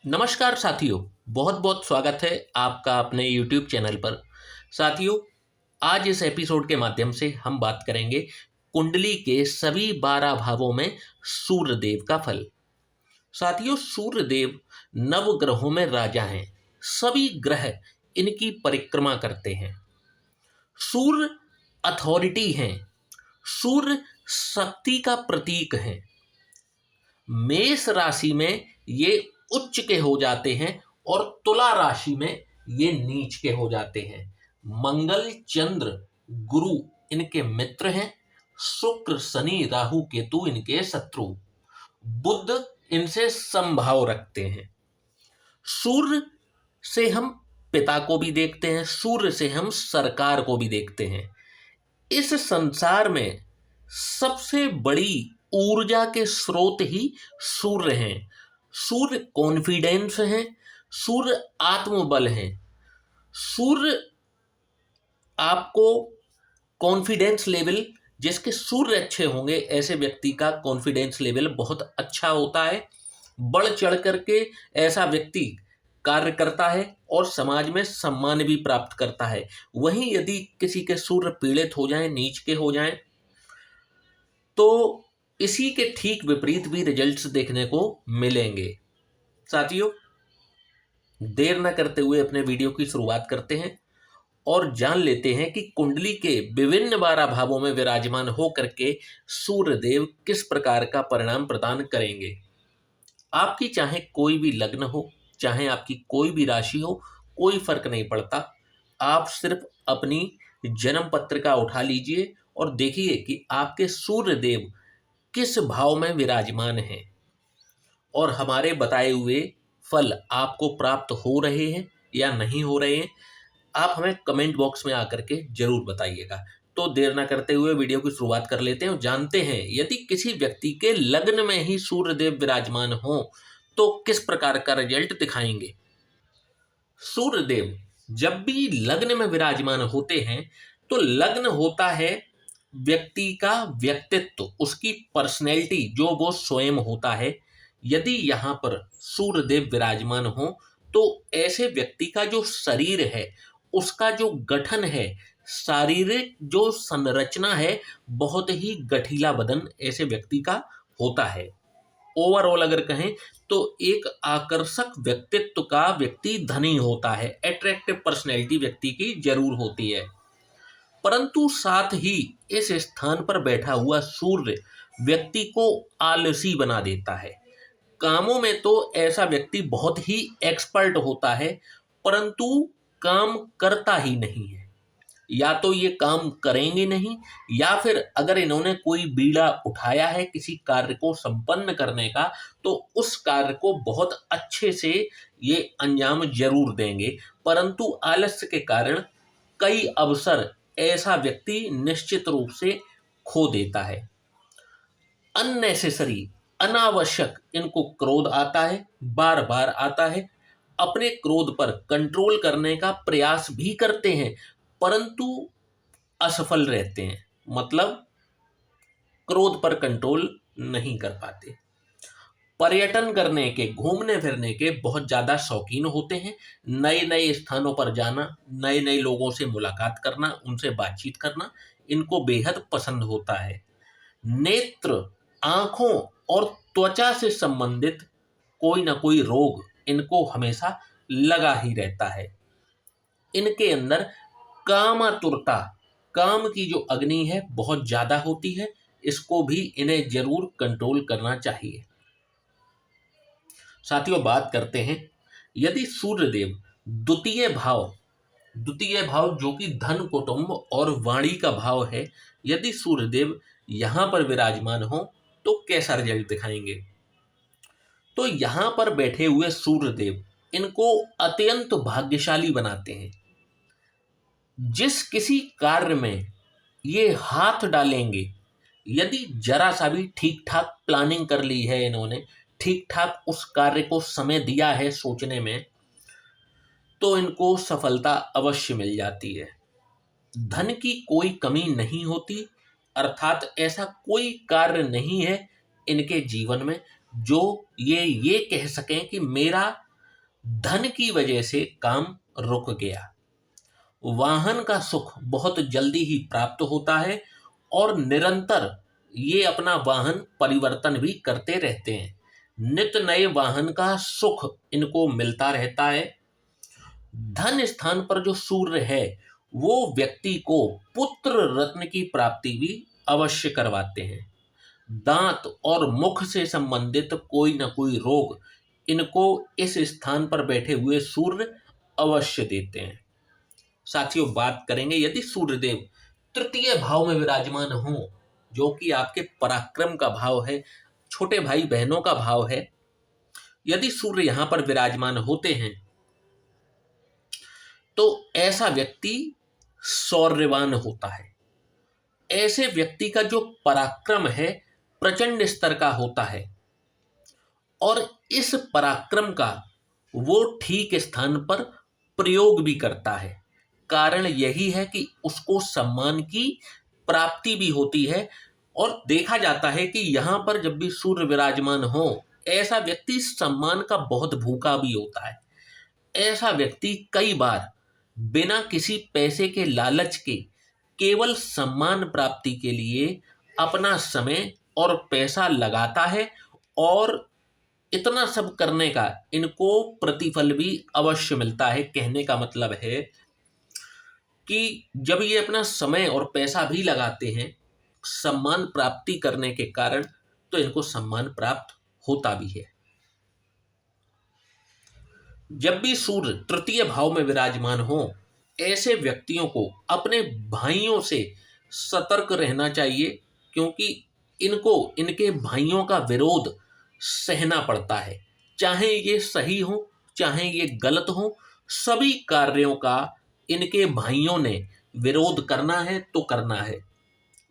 नमस्कार साथियों। बहुत बहुत स्वागत है आपका अपने YouTube चैनल पर। साथियों, आज इस एपिसोड के माध्यम से हम बात करेंगे कुंडली के सभी 12 भावों में सूर्यदेव का फल। साथियों, सूर्यदेव नवग्रहों में राजा हैं। सभी ग्रह इनकी परिक्रमा करते हैं। सूर्य अथॉरिटी हैं। सूर्य शक्ति का प्रतीक है। मेष राशि में ये उच्च के हो जाते हैं और तुला राशि में ये नीच के हो जाते हैं। मंगल, चंद्र, गुरु इनके मित्र हैं। शुक्र, शनि, राहु, केतु इनके शत्रु। बुध इनसे समभाव रखते हैं। सूर्य से हम पिता को भी देखते हैं, सूर्य से हम सरकार को भी देखते हैं। इस संसार में सबसे बड़ी ऊर्जा के स्रोत ही सूर्य हैं। सूर्य कॉन्फिडेंस है। सूर्य आत्मबल है। सूर्य आपको कॉन्फिडेंस लेवल, जिसके सूर्य अच्छे होंगे ऐसे व्यक्ति का कॉन्फिडेंस लेवल बहुत अच्छा होता है। बढ़ चढ़ करके ऐसा व्यक्ति कार्य करता है और समाज में सम्मान भी प्राप्त करता है। वहीं यदि किसी के सूर्य पीड़ित हो जाएं, नीच के हो जाएं, तो इसी के ठीक विपरीत भी रिजल्ट्स देखने को मिलेंगे। साथियों, देर न करते हुए अपने वीडियो की शुरुआत करते हैं और जान लेते हैं कि कुंडली के विभिन्न 12 भावों में विराजमान होकर के सूर्यदेव किस प्रकार का परिणाम प्रदान करेंगे। आपकी चाहे कोई भी लग्न हो, चाहे आपकी कोई भी राशि हो, कोई फर्क नहीं पड़ता। आप सिर्फ अपनी जन्म पत्रिका उठा लीजिए और देखिए कि आपके सूर्यदेव किस भाव में विराजमान हैं और हमारे बताए हुए फल आपको प्राप्त हो रहे हैं या नहीं हो रहे हैं। आप हमें कमेंट बॉक्स में आकर के जरूर बताइएगा। तो देर ना करते हुए वीडियो की शुरुआत कर लेते हैं और जानते हैं यदि किसी व्यक्ति के लग्न में ही सूर्यदेव विराजमान हो तो किस प्रकार का रिजल्ट दिखाएंगे। सूर्यदेव जब भी लग्न में विराजमान होते हैं तो लग्न होता है व्यक्ति का व्यक्तित्व, उसकी पर्सनैलिटी, जो वो स्वयं होता है। यदि यहाँ पर सूर्यदेव विराजमान हो तो ऐसे व्यक्ति का जो शरीर है, उसका जो गठन है, शारीरिक जो संरचना है, बहुत ही गठीला बदन ऐसे व्यक्ति का होता है। ओवरऑल अगर कहें तो एक आकर्षक व्यक्तित्व का व्यक्ति धनी होता है। अट्रैक्टिव पर्सनैलिटी व्यक्ति की जरूर होती है। परंतु साथ ही इस स्थान पर बैठा हुआ सूर्य व्यक्ति को आलसी बना देता है। कामों में तो ऐसा व्यक्ति बहुत ही एक्सपर्ट होता है, परंतु काम करता ही नहीं है। या तो ये काम करेंगे नहीं, या फिर अगर इन्होंने कोई बीड़ा उठाया है किसी कार्य को संपन्न करने का, तो उस कार्य को बहुत अच्छे से ये अंजाम जरूर देंगे, परंतु आलस्य के कारण कई अवसर ऐसा व्यक्ति निश्चित रूप से खो देता है। अननेसेसरी, अनावश्यक इनको क्रोध आता है, बार बार आता है। अपने क्रोध पर कंट्रोल करने का प्रयास भी करते हैं, परंतु असफल रहते हैं। मतलब क्रोध पर कंट्रोल नहीं कर पाते। पर्यटन करने के, घूमने फिरने के बहुत ज्यादा शौकीन होते हैं। नए नए स्थानों पर जाना, नए नए लोगों से मुलाकात करना, उनसे बातचीत करना इनको बेहद पसंद होता है। नेत्र, आंखों और त्वचा से संबंधित कोई ना कोई रोग इनको हमेशा लगा ही रहता है। इनके अंदर कामातुरता, काम की जो अग्नि है बहुत ज्यादा होती है। इसको भी इन्हें जरूर कंट्रोल करना चाहिए। साथियों, बात करते हैं यदि सूर्यदेव द्वितीय भाव जो कि धन, कुटुंब और वाणी का भाव है, यदि सूर्यदेव यहां पर विराजमान हो तो कैसा रिजल्ट दिखाएंगे। तो यहां पर बैठे हुए सूर्यदेव इनको अत्यंत भाग्यशाली बनाते हैं। जिस किसी कार्य में ये हाथ डालेंगे, यदि जरा सा भी ठीक ठाक प्लानिंग कर ली है इन्होंने, ठीक ठाक उस कार्य को समय दिया है सोचने में, तो इनको सफलता अवश्य मिल जाती है। धन की कोई कमी नहीं होती, अर्थात ऐसा कोई कार्य नहीं है इनके जीवन में जो ये कह सकें कि मेरा धन की वजह से काम रुक गया। वाहन का सुख बहुत जल्दी ही प्राप्त होता है और निरंतर ये अपना वाहन परिवर्तन भी करते रहते हैं। नित्य नए वाहन का सुख इनको मिलता रहता है। धन स्थान पर जो सूर्य है वो व्यक्ति को पुत्र रत्न की प्राप्ति भी अवश्य करवाते हैं। दांत और मुख से संबंधित कोई न कोई रोग इनको इस स्थान पर बैठे हुए सूर्य अवश्य देते हैं। साथियों, बात करेंगे यदि सूर्यदेव तृतीय भाव में विराजमान हो, जो कि आपके पराक्रम का भाव है, छोटे भाई बहनों का भाव है, यदि सूर्य यहां पर विराजमान होते हैं तो ऐसा व्यक्ति शौर्यवान होता है। ऐसे व्यक्ति का जो पराक्रम है प्रचंड स्तर का होता है और इस पराक्रम का वो ठीक स्थान पर प्रयोग भी करता है। कारण यही है कि उसको सम्मान की प्राप्ति भी होती है और देखा जाता है कि यहाँ पर जब भी सूर्य विराजमान हो, ऐसा व्यक्ति सम्मान का बहुत भूखा भी होता है। ऐसा व्यक्ति कई बार बिना किसी पैसे के लालच के केवल सम्मान प्राप्ति के लिए अपना समय और पैसा लगाता है और इतना सब करने का इनको प्रतिफल भी अवश्य मिलता है। कहने का मतलब है कि जब ये अपना समय और पैसा भी लगाते हैं सम्मान प्राप्ति करने के कारण, तो इनको सम्मान प्राप्त होता भी है। जब भी सूर्य तृतीय भाव में विराजमान हो, ऐसे व्यक्तियों को अपने भाइयों से सतर्क रहना चाहिए, क्योंकि इनको इनके भाइयों का विरोध सहना पड़ता है। चाहे ये सही हो चाहे ये गलत हो, सभी कार्यों का इनके भाइयों ने विरोध करना है तो करना है।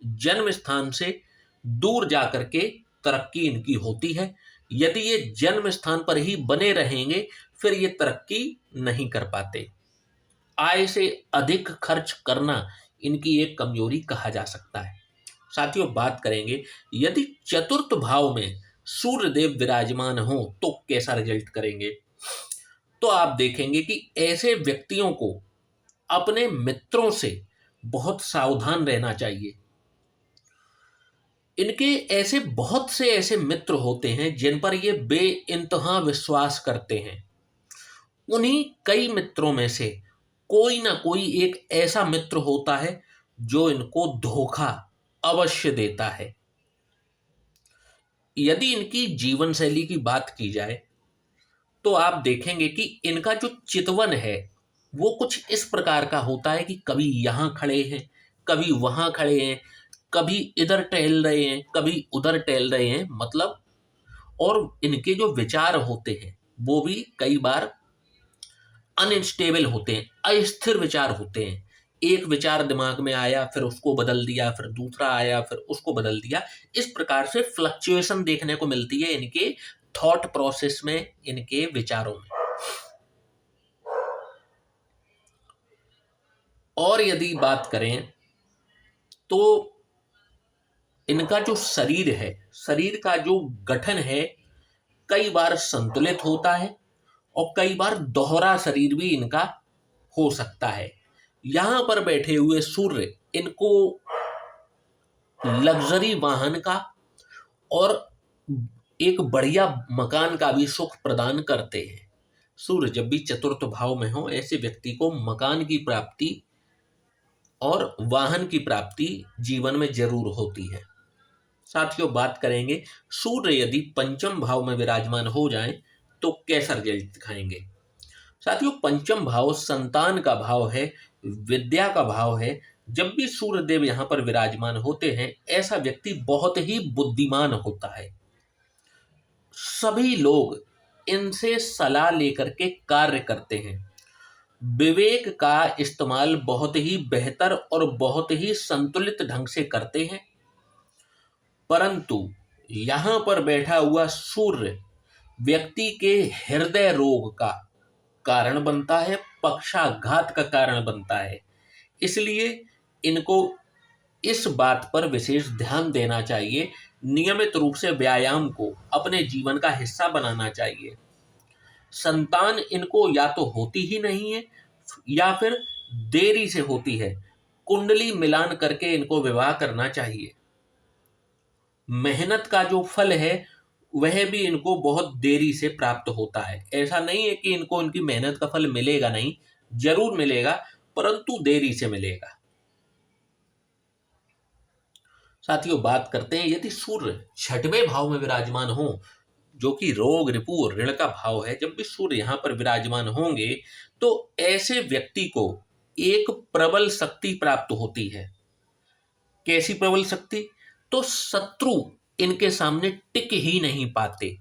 जन्म स्थान से दूर जाकर के तरक्की इनकी होती है। यदि ये जन्म स्थान पर ही बने रहेंगे फिर ये तरक्की नहीं कर पाते। आय से अधिक खर्च करना इनकी एक कमजोरी कहा जा सकता है। साथियों, बात करेंगे यदि चतुर्थ भाव में सूर्यदेव विराजमान हो तो कैसा रिजल्ट करेंगे। तो आप देखेंगे कि ऐसे व्यक्तियों को अपने मित्रों से बहुत सावधान रहना चाहिए। इनके ऐसे बहुत से ऐसे मित्र होते हैं जिन पर ये बेइंतहा विश्वास करते हैं। उन्हीं कई मित्रों में से कोई ना कोई एक ऐसा मित्र होता है जो इनको धोखा अवश्य देता है। यदि इनकी जीवन शैली की बात की जाए तो आप देखेंगे कि इनका जो चितवन है वो कुछ इस प्रकार का होता है कि कभी यहाँ खड़े हैं, कभी वहाँ खड़े हैं, कभी इधर टहल रहे हैं, कभी उधर टहल रहे हैं, मतलब। और इनके जो विचार होते हैं वो भी कई बार अनस्टेबल होते हैं, अस्थिर विचार होते हैं। एक विचार दिमाग में आया फिर उसको बदल दिया, फिर दूसरा आया फिर उसको बदल दिया। इस प्रकार से फ्लक्चुएशन देखने को मिलती है इनके थॉट प्रोसेस में, इनके विचारों में। और यदि बात करें तो इनका जो शरीर है, शरीर का जो गठन है कई बार संतुलित होता है और कई बार दोहरा शरीर भी इनका हो सकता है। यहां पर बैठे हुए सूर्य इनको लग्जरी वाहन का और एक बढ़िया मकान का भी सुख प्रदान करते हैं। सूर्य जब भी चतुर्थ भाव में हो, ऐसे व्यक्ति को मकान की प्राप्ति और वाहन की प्राप्ति जीवन में जरूर होती है। साथियों, बात करेंगे सूर्य यदि पंचम भाव में विराजमान हो जाएं तो कैसा रिजल्ट दिखाएंगे। साथियों, पंचम भाव संतान का भाव है, विद्या का भाव है। जब भी सूर्य देव यहाँ पर विराजमान होते हैं ऐसा व्यक्ति बहुत ही बुद्धिमान होता है। सभी लोग इनसे सलाह लेकर के कार्य करते हैं। विवेक का इस्तेमाल बहुत ही बेहतर और बहुत ही संतुलित ढंग से करते हैं। परंतु यहाँ पर बैठा हुआ सूर्य व्यक्ति के हृदय रोग का कारण बनता है, पक्षाघात का कारण बनता है। इसलिए इनको इस बात पर विशेष ध्यान देना चाहिए, नियमित रूप से व्यायाम को अपने जीवन का हिस्सा बनाना चाहिए। संतान इनको या तो होती ही नहीं है या फिर देरी से होती है। कुंडली मिलान करके इनको विवाह करना चाहिए। मेहनत का जो फल है वह भी इनको बहुत देरी से प्राप्त होता है। ऐसा नहीं है कि इनको इनकी मेहनत का फल मिलेगा नहीं, जरूर मिलेगा, परंतु देरी से मिलेगा। साथियों, बात करते हैं यदि सूर्य छठवें भाव में विराजमान हो, जो कि रोग, रिपु और ऋण का भाव है, जब भी सूर्य यहां पर विराजमान होंगे तो ऐसे व्यक्ति को एक प्रबल शक्ति प्राप्त होती है। कैसी प्रबल शक्ति? तो शत्रु इनके सामने टिक ही नहीं पाते।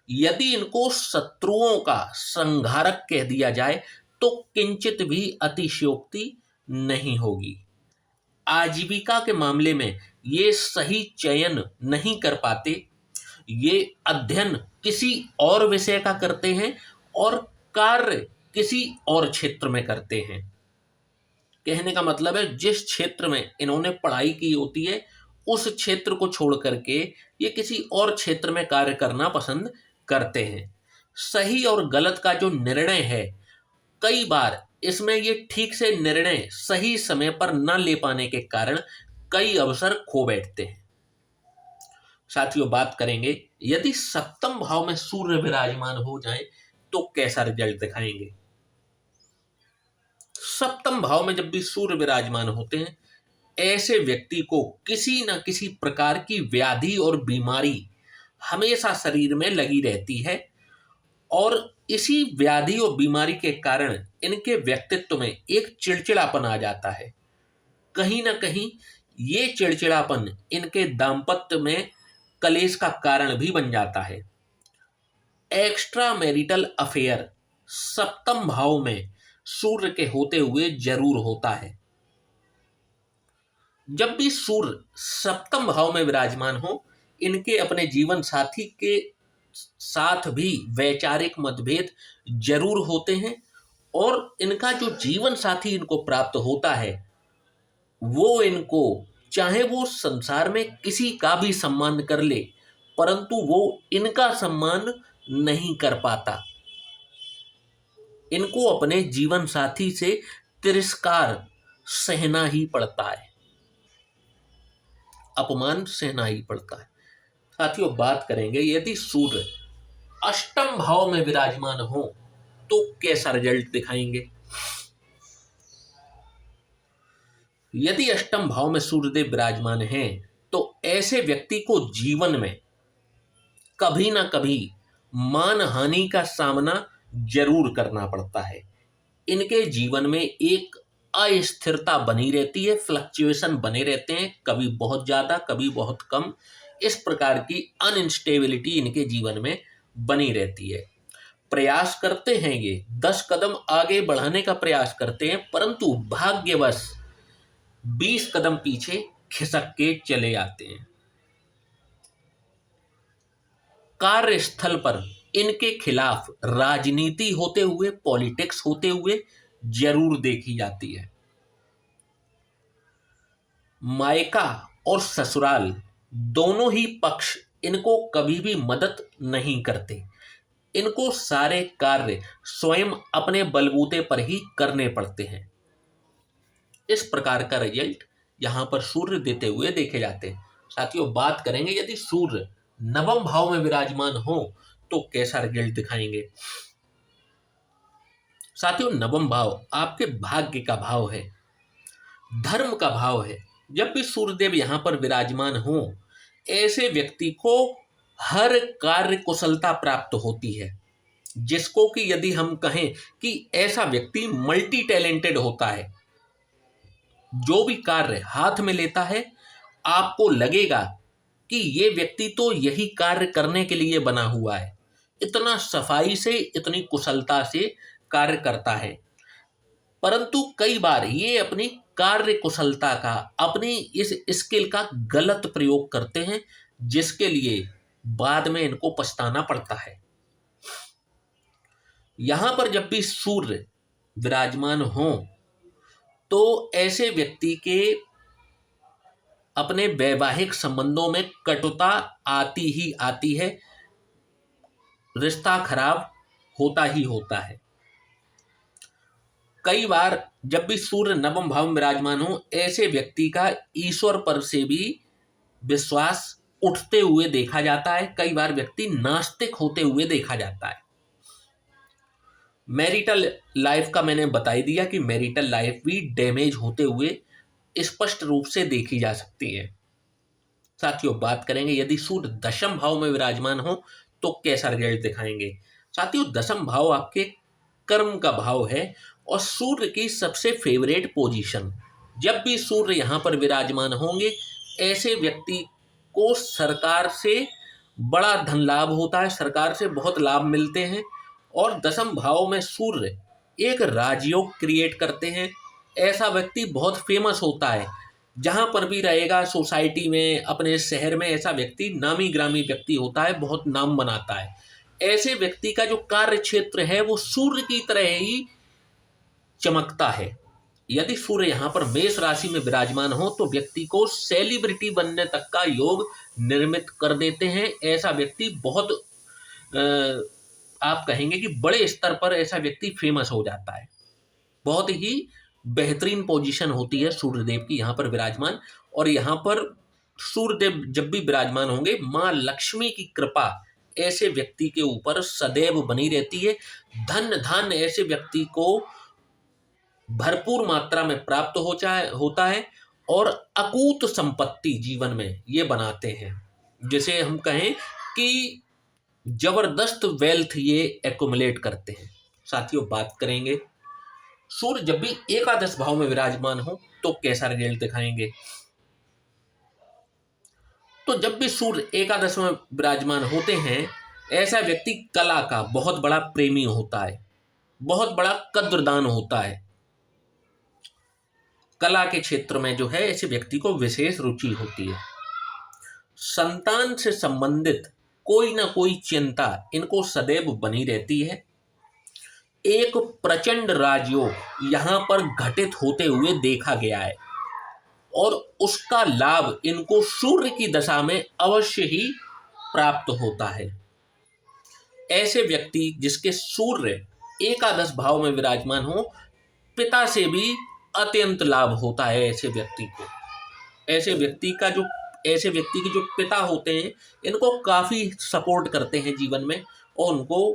यदि इनको शत्रुओं का संहारक कह दिया जाए तो किंचित भी अतिशयोक्ति नहीं होगी। आजीविका के मामले में ये सही चयन नहीं कर पाते। ये अध्ययन किसी और विषय का करते हैं और कार्य किसी और क्षेत्र में करते हैं। कहने का मतलब है, जिस क्षेत्र में इन्होंने पढ़ाई की होती है उस क्षेत्र को छोड़ करके ये किसी और क्षेत्र में कार्य करना पसंद करते हैं। सही और गलत का जो निर्णय है, कई बार इसमें ये ठीक से निर्णय सही समय पर न ले पाने के कारण कई अवसर खो बैठते हैं। साथियों, बात करेंगे यदि सप्तम भाव में सूर्य विराजमान हो जाए तो कैसा रिजल्ट दिखाएंगे। सप्तम भाव में जब भी सूर्य विराजमान होते हैं, ऐसे व्यक्ति को किसी न किसी प्रकार की व्याधि और बीमारी हमेशा शरीर में लगी रहती है और इसी व्याधि और बीमारी के कारण इनके व्यक्तित्व में एक चिड़चिड़ापन आ जाता है। कहीं ना कहीं ये चिड़चिड़ापन इनके दाम्पत्य में कलेश का कारण भी बन जाता है। एक्स्ट्रा मैरिटल अफेयर सप्तम भाव में सूर्य के होते हुए जरूर होता है। जब भी सूर्य सप्तम भाव में विराजमान हो, इनके अपने जीवन साथी के साथ भी वैचारिक मतभेद जरूर होते हैं और इनका जो जीवन साथी इनको प्राप्त होता है वो इनको, चाहे वो संसार में किसी का भी सम्मान कर ले, परंतु वो इनका सम्मान नहीं कर पाता। इनको अपने जीवन साथी से तिरस्कार सहना ही पड़ता है, अपमान सहना ही पड़ता है। साथियों, बात करेंगे यदि सूर्य अष्टम भाव में विराजमान हो तो कैसा रिजल्ट दिखाएंगे। यदि अष्टम भाव में सूर्यदेव विराजमान हैं तो ऐसे व्यक्ति को जीवन में कभी ना कभी मान हानि का सामना जरूर करना पड़ता है। इनके जीवन में एक अस्थिरता बनी रहती है, फ्लक्चुएशन बने रहते हैं, कभी बहुत ज्यादा कभी बहुत कम। इस प्रकार की अनइंस्टेबिलिटी इनके जीवन में बनी रहती है। प्रयास करते हैं, ये 10 कदम आगे बढ़ाने का प्रयास करते हैं, परंतु भाग्यवश 20 कदम पीछे खिसक के चले आते हैं। कार्यस्थल पर इनके खिलाफ राजनीति होते हुए, पॉलिटिक्स होते हुए जरूर देखी जाती है। मायका और ससुराल दोनों ही पक्ष इनको कभी भी मदद नहीं करते। इनको सारे कार्य स्वयं अपने बलबूते पर ही करने पड़ते हैं। इस प्रकार का रिजल्ट यहां पर सूर्य देते हुए देखे जाते हैं। साथियों, बात करेंगे यदि सूर्य नवम भाव में विराजमान हो तो कैसा रिजल्ट दिखाएंगे। साथियों, नवम भाव आपके भाग्य का भाव है, धर्म का भाव है। जब भी सूर्यदेव यहां पर विराजमान हो, ऐसे व्यक्ति को हर कार्य कुशलता प्राप्त होती है, जिसको कि यदि हम कहें कि ऐसा व्यक्ति मल्टी टैलेंटेड होता है। जो भी कार्य हाथ में लेता है आपको लगेगा कि ये व्यक्ति तो यही कार्य करने के लिए बना हुआ है। इतना सफाई से, इतनी कुशलता से कार्य करता है, परंतु कई बार ये अपनी कार्य कुशलता का, अपनी इस स्किल का गलत प्रयोग करते हैं, जिसके लिए बाद में इनको पछताना पड़ता है। यहां पर जब भी सूर्य विराजमान हो तो ऐसे व्यक्ति के अपने वैवाहिक संबंधों में कटुता आती ही आती है। रिश्ता खराब होता ही होता है। कई बार जब भी सूर्य नवम भाव में विराजमान हो, ऐसे व्यक्ति का ईश्वर पर से भी विश्वास उठते हुए देखा जाता है। कई बार व्यक्ति नास्तिक होते हुए देखा जाता है। मैरिटल लाइफ का मैंने बता ही दिया कि मैरिटल लाइफ भी डैमेज होते हुए स्पष्ट रूप से देखी जा सकती है। साथियों, बात करेंगे यदि सूर्य दशम भाव में विराजमान हो तो कैसा रिजल्ट दिखाएंगे। साथियों, दशम भाव आपके कर्म का भाव है और सूर्य की सबसे फेवरेट पोजीशन। जब भी सूर्य यहाँ पर विराजमान होंगे, ऐसे व्यक्ति को सरकार से बड़ा धन लाभ होता है, सरकार से बहुत लाभ मिलते हैं। और दशम भाव में सूर्य एक राजयोग क्रिएट करते हैं। ऐसा व्यक्ति बहुत फेमस होता है, जहाँ पर भी रहेगा सोसाइटी में, अपने शहर में, ऐसा व्यक्ति नामी ग्रामी व्यक्ति होता है, बहुत नाम बनाता है। ऐसे व्यक्ति का जो कार्य क्षेत्र है वो सूर्य की तरह ही चमकता है। यदि सूर्य यहाँ पर मेष राशि में विराजमान हो तो व्यक्ति को सेलिब्रिटी बनने तक का योग निर्मित कर देते हैं। ऐसा व्यक्ति बहुत आप कहेंगे कि बड़े स्तर पर ऐसा व्यक्ति फेमस हो जाता है। बहुत ही बेहतरीन पोजीशन होती है सूर्यदेव की यहाँ पर विराजमान। और यहाँ पर सूर्यदेव जब भी विराजमान होंगे, माँ लक्ष्मी की कृपा ऐसे व्यक्ति के ऊपर सदैव बनी रहती है। धन धान्य ऐसे व्यक्ति को भरपूर मात्रा में प्राप्त होता है और अकूत संपत्ति जीवन में ये बनाते हैं। जैसे हम कहें कि जबरदस्त वेल्थ ये एक्युमुलेट करते हैं। साथियों, बात करेंगे सूर्य जब भी एकादश भाव में विराजमान हो तो कैसा रिजल्ट दिखाएंगे। तो जब भी सूर्य एकादश में विराजमान होते हैं, ऐसा व्यक्ति कला का बहुत बड़ा प्रेमी होता है, बहुत बड़ा कद्रदान होता है। कला के क्षेत्र में जो है ऐसे व्यक्ति को विशेष रुचि होती है। संतान से संबंधित कोई ना कोई चिंता इनको सदैव बनी रहती है। एक प्रचंड राजयोग यहाँ पर घटित होते हुए देखा गया है और उसका लाभ इनको सूर्य की दशा में अवश्य ही प्राप्त होता है। ऐसे व्यक्ति जिसके सूर्य एकादश भाव में विराजमान हो, पिता से भी अत्यंत लाभ होता है ऐसे व्यक्ति को। ऐसे व्यक्ति के जो पिता होते हैं, इनको काफ़ी सपोर्ट करते हैं जीवन में और उनको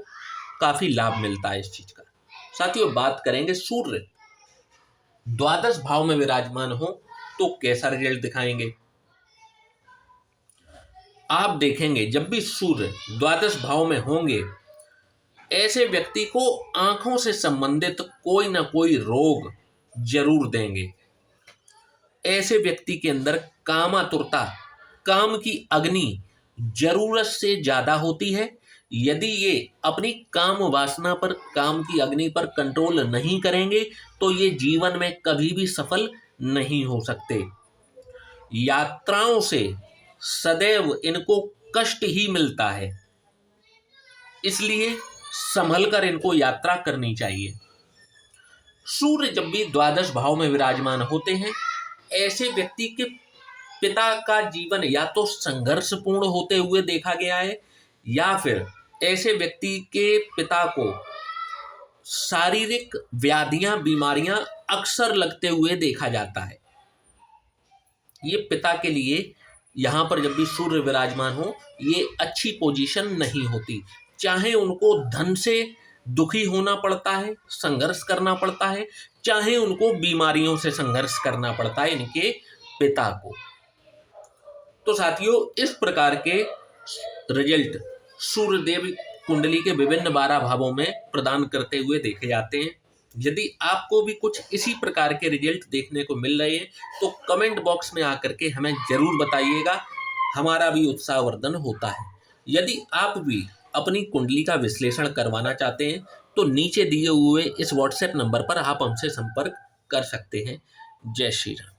काफ़ी लाभ मिलता है इस चीज़ का। साथियों, बात करेंगे सूर्य द्वादश भाव में विराजमान हो तो कैसा रिजल्ट दिखाएंगे। आप देखेंगे जब भी सूर्य द्वादश भाव में होंगे, ऐसे व्यक्ति को आंखों से संबंधित कोई ना कोई रोग जरूर देंगे। ऐसे व्यक्ति के अंदर कामातुरता, काम की अग्नि जरूरत से ज्यादा होती है। यदि ये अपनी काम वासना पर, काम की अग्नि पर कंट्रोल नहीं करेंगे तो ये जीवन में कभी भी सफल नहीं हो सकते। यात्राओं से सदैव इनको कष्ट ही मिलता है, इसलिए संभल कर इनको यात्रा करनी चाहिए। सूर्य जब भी द्वादश भाव में विराजमान होते हैं, ऐसे व्यक्ति के पिता का जीवन या तो संघर्षपूर्ण होते हुए देखा गया है या फिर ऐसे व्यक्ति के पिता को शारीरिक व्याधियां, बीमारियां अक्सर लगते हुए देखा जाता है। ये पिता के लिए यहाँ पर जब भी सूर्य विराजमान हो, ये अच्छी पोजीशन नहीं होती। चाहे उनको धन से दुखी होना पड़ता है, संघर्ष करना पड़ता है, चाहे उनको बीमारियों से संघर्ष करना पड़ता है इनके पिता को। तो साथियों, इस प्रकार के रिजल्ट सूर्यदेव कुंडली के विभिन्न 12 भावों में प्रदान करते हुए देखे जाते हैं। यदि आपको भी कुछ इसी प्रकार के रिजल्ट देखने को मिल रहे हैं तो कमेंट बॉक्स में आकर के हमें जरूर बताइएगा, हमारा भी उत्साहवर्धन होता है। यदि आप भी अपनी कुंडली का विश्लेषण करवाना चाहते हैं तो नीचे दिए हुए इस व्हाट्सएप नंबर पर आप हमसे संपर्क कर सकते हैं। जय श्री राम।